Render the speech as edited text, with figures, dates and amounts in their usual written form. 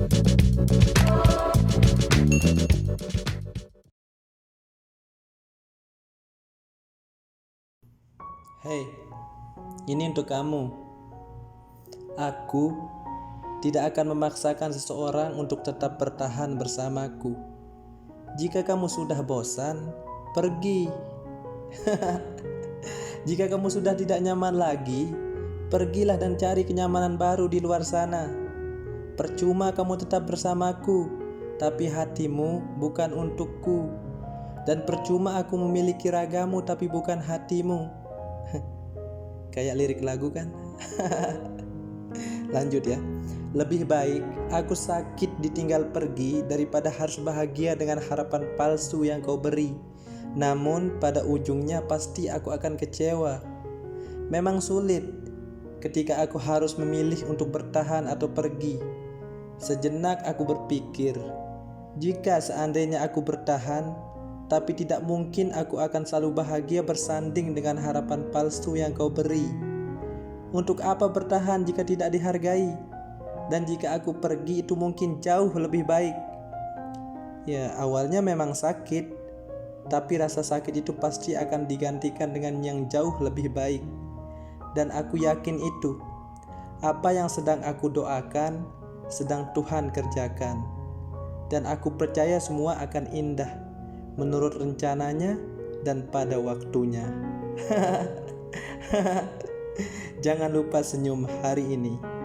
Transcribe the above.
Hei, ini untuk kamu. Aku tidak akan memaksakan seseorang untuk tetap bertahan bersamaku. Jika kamu sudah bosan, pergi. Jika kamu sudah tidak nyaman lagi, pergilah dan cari kenyamanan baru di luar sana. Percuma kamu tetap bersamaku, tapi hatimu bukan untukku. Dan percuma aku memiliki ragamu, tapi bukan hatimu. Kayak lirik lagu kan? Lanjut ya. Lebih baik aku sakit ditinggal pergi daripada harus bahagia dengan harapan palsu yang kau beri. Namun pada ujungnya pasti aku akan kecewa. Memang sulit ketika aku harus memilih untuk bertahan atau pergi. Sejenak aku berpikir, jika seandainya aku bertahan, tapi tidak mungkin aku akan selalu bahagia bersanding dengan harapan palsu yang kau beri. Untuk apa bertahan jika tidak dihargai? Dan jika aku pergi itu mungkin jauh lebih baik. Ya, awalnya memang sakit, tapi rasa sakit itu pasti akan digantikan dengan yang jauh lebih baik. Dan aku yakin itu. Apa yang sedang aku doakan, sedang Tuhan kerjakan. Dan aku percaya semua akan indah menurut rencananya dan pada waktunya. Jangan lupa senyum hari ini.